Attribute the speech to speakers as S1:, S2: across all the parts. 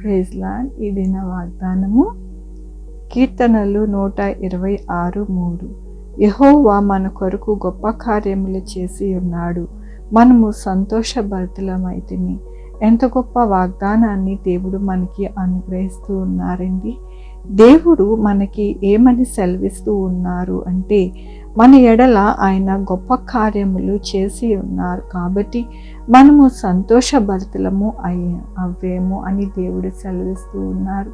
S1: Praise lord. ఈ దిన వాగ్దానము కీర్తనలు 126:3. యెహోవా మన కొరకు గొప్ప కార్యములు చేసి ఉన్నాడు, మనము సంతోషభరితులమైతిమి. ఎంత గొప్ప వాగ్దానాన్ని దేవుడు మనకి అనుగ్రహిస్తూ ఉన్నారండి. దేవుడు మనకి ఏమని సెలవిస్తూ ఉన్నారు అంటే, మన ఎడల ఆయన గొప్ప కార్యములు చేసి ఉన్నారు కాబట్టి మనము సంతోషభరితులము అవ్వేము అని దేవుడు సెలవిస్తూ ఉన్నారు.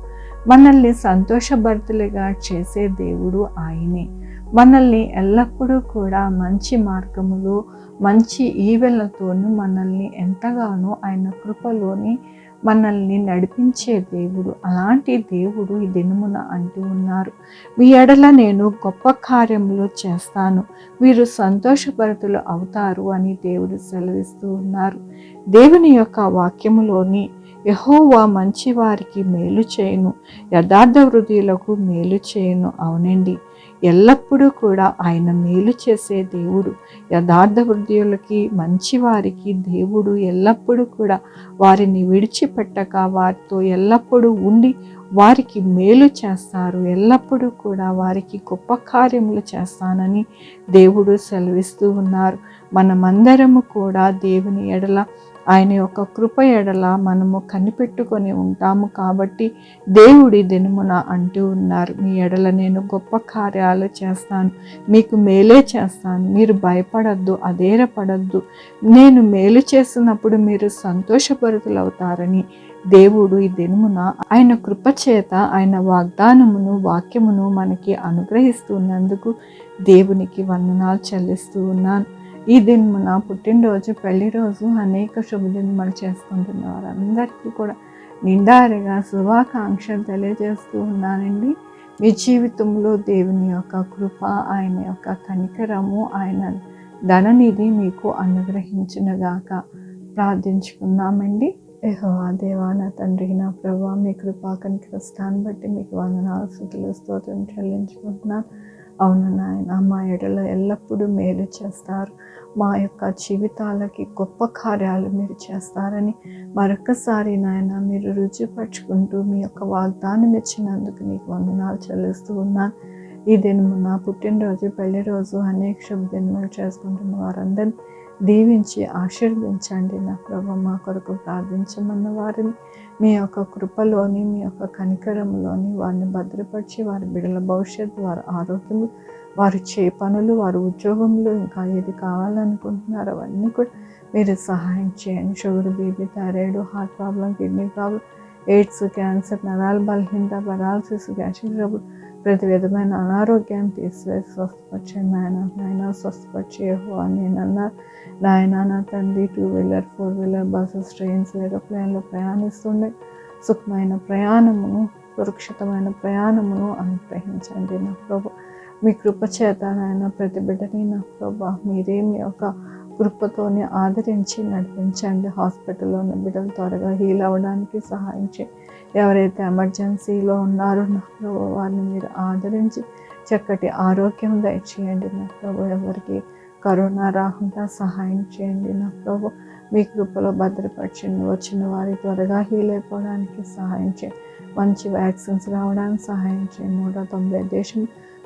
S1: మనల్ని సంతోషభరితులుగా చేసే దేవుడు ఆయనే. మనల్ని ఎల్లప్పుడూ కూడా మంచి మార్గములో మంచి ఈవెలతోనూ మనల్ని ఎంతగానో ఆయన కృపలోని మనల్ని నడిపించే దేవుడు. అలాంటి దేవుడు ఈ దినమున అంటూ ఉన్నారు, మీ ఎడల నేను గొప్ప కార్యములు చేస్తాను, మీరు సంతోషభరితులు అవుతారు అని దేవుడు సెలవిస్తూ ఉన్నారు. దేవుని యొక్క వాక్యములోని యెహోవా మంచి వారికి మేలు చేయును, యథార్థ హృదయులకు మేలు చేయును. అవునండి, ఎల్లప్పుడూ కూడా ఆయన మేలు చేసే దేవుడు. యథార్థ హృదయులకి మంచి వారికి దేవుడు ఎల్లప్పుడూ కూడా వారిని విడిచిపెట్టక వారితో ఎల్లప్పుడూ ఉండి వారికి మేలు చేస్తారు. ఎల్లప్పుడూ కూడా వారికి గొప్ప కార్యములు చేస్తానని దేవుడు సెలవిస్తూ ఉన్నారు. మనమందరము కూడా దేవుని ఎడల ఆయన యొక్క కృప ఎడల మనము కనిపెట్టుకొని ఉంటాము కాబట్టి దేవుడి దినమున అంటూ ఉన్నారు, మీ ఎడల నేను గొప్ప కార్యాలు చేస్తాను, మీకు మేలే చేస్తాను, మీరు భయపడద్దు, అధైర్యపడద్దు, నేను మేలు చేసినప్పుడు మీరు సంతోషభరితులవుతారని దేవుడు ఈ దినమున ఆయన కృప చేత ఆయన వాక్యమును మనకి అనుగ్రహిస్తున్నందుకు దేవునికి వందనాలు చెల్లిస్తూ ఉన్నాను. ఈ దినమున పుట్టినరోజు, పెళ్లి రోజు, అనేక శుభదినములు చేసుకుంటున్న వారందరికీ కూడా నిండారుగా శుభాకాంక్షలు తెలియజేస్తూ ఉన్నానండి. మీ జీవితంలో దేవుని యొక్క కృప, ఆయన యొక్క కనికరము, ఆయన ధననిధి మీకు అనుగ్రహించునుగాక. ప్రార్థించుకున్నామండి. యెహోవా దేవా, నా తండ్రి, నా ప్రభువా, మీ కృపా కనికరిస్తాన్ని బట్టి మీకు వందనాలు, స్తుతులు, స్తోత్రం చెల్లించుకుంటున్నాను. అవును నాయన, మా ఎడల ఎల్లప్పుడూ మేలు చేస్తారు, మా యొక్క జీవితాలకి గొప్ప కార్యాలు మీరు చేస్తారని మరొకసారి నాయన మీరు రుచిపరుచుకుంటూ మీ యొక్క వాగ్దానం ఇచ్చినందుకు నీకు వందనాలు చెల్లిస్తూ ఉన్నాను. ఈ దినము నా పుట్టినరోజు, పెళ్లి రోజు, అనేక శుభదినములు చేసుకుంటున్న వారందరినీ దీవించి ఆశీర్వదించండి. నా ప్రభు, మా కొరకు ప్రార్థించమన్న వారిని మీ యొక్క కృపలోని, మీ యొక్క కనికరంలోని వారిని భద్రపరిచి, వారి బిడ్డల భవిష్యత్తు, వారి ఆరోగ్యము, వారు చే పనులు, వారి ఉద్యోగంలో ఇంకా ఏది కావాలనుకుంటున్నారో అవన్నీ కూడా మీరు సహాయం చేయండి. Sugar, BP, thyroid, heart problem, kidney problem, AIDS, cancer, నరాల బలహీనత, పెరాలసిస్, గ్యాస్ట్రిక్ ట్రబుల్, ప్రతి విధమైన అనారోగ్యాన్ని తీసివేసి స్వస్థపరిచండి నాయన. స్వస్థపరిచి యెహోవా నేనన్నారు నాయన. నా తండ్రి, 2 వీలర్, 4 వీలర్, బస్సెస్, ట్రైన్స్, ఏరోప్లేన్లో ప్రయాణిస్తుండే సుఖమైన ప్రయాణమును, సురక్షితమైన ప్రయాణమును అనుగ్రహించండి నా ప్రభు. మీ కృప చేత నాయన ప్రతి బిడ్డని నా ప్రభు మీరే మీ యొక్క కృపతోని ఆదరించి నడిపించండి. హాస్పిటల్లో ఉన్న బిడ్డలు త్వరగా హీల్ అవ్వడానికి సహాయం చేయండి. ఎవరైతే ఎమర్జెన్సీలో ఉన్నారో నా ప్రభు వారిని మీరు ఆదరించి చక్కటి ఆరోగ్యం దయచేయండి నా ప్రభు. ఎవరికి కరోనా రాకుండా సహాయం చేయండి నా ప్రభు. మీ కృపలో భద్రపరచండి. వచ్చిన వారి త్వరగా హీల్ అయిపోవడానికి సహాయం చేయండి. మంచి వ్యాక్సిన్స్ రావడానికి సహాయం చేయండి. 190 దేశం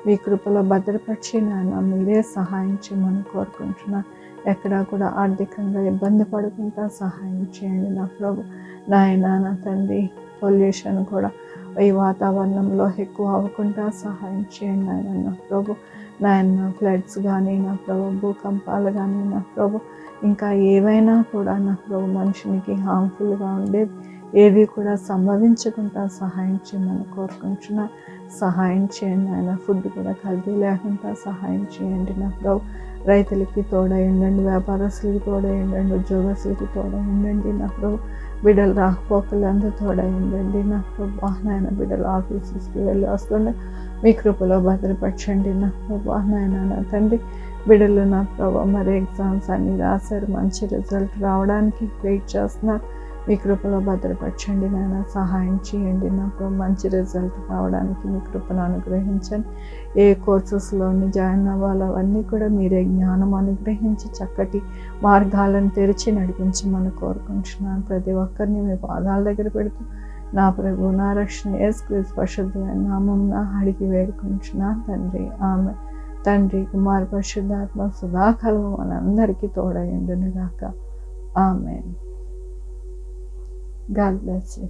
S1: మీ కృపలో భద్రపరిచి నాయన మీరే సహాయం చేయమని కోరుకుంటున్నాను. ఎక్కడా కూడా ఆర్థికంగా ఇబ్బంది పడకుండా సహాయం చేయండి నా ప్రభు. నాయన, నా తండ్రి, పొల్యూషన్ కూడా ఈ వాతావరణంలో ఎక్కువ అవ్వకుండా సహాయం చేయండి నాయన నా ప్రభు. నాయన ఫ్లడ్స్ కానీ నా ప్రభు, భూకంపాలు కానీ నా ప్రభు, ఇంకా ఏవైనా కూడా నా ప్రభు మనుషునికి హార్మ్ఫుల్గా ఉండేది ఏవి కూడా సంభవించకుండా సహాయం చేయమని కోరుకుంటున్నా. సహాయం చేయండి ఆయన. ఫుడ్ కూడా కల్తీ లేకుండా సహాయం చేయండి నా ప్రభు. రైతులకి తోడై ఉండండి, వ్యాపారస్తులకి తోడై ఉండండి, ఉద్యోగస్తులకి తోడై ఉండండి నా ప్రభు. బిడ్డలు రాకపోకలంతా తోడై ఉండండి నా ప్రభు. నాయన బిడ్డలు ఆఫీసెస్కి వెళ్ళి వస్తుండే మీ కృపలో భద్రపరచండి నా ప్రభు. నాయన, నా తండ్రి, బిడ్డలు నా ప్రభు మరి ఎగ్జామ్స్ అన్నీ రాశారు, మంచి రిజల్ట్ రావడానికి వెయిట్ చేస్తున్నారు. మీ కృపలో భద్రపరచండి నాయన. సహాయం చేయండి నా ప్రభు. మంచి రిజల్ట్ రావడానికి మీ కృపను అనుగ్రహించండి. ఏ కోర్సెస్లోని జాయిన్ అవ్వాలో అవన్నీ కూడా మీరే జ్ఞానం అనుగ్రహించి చక్కటి మార్గాలను తెరిచి నడిపించమని కోరుకుంటున్నాను. ప్రతి ఒక్కరిని మీ పాదాల దగ్గర పెడుతూ నా ప్రభు నా రక్షణ యేసుక్రీస్తు పరిశుద్ధమైన నామమున అడిగి వేడుకొంచున్నాను తండ్రి. ఆమె తండ్రి కుమార పరిశుద్ధాత్మ సదాకాలం మనందరికీ తోడై ఉండును గాక. ఆమేన్. God bless you.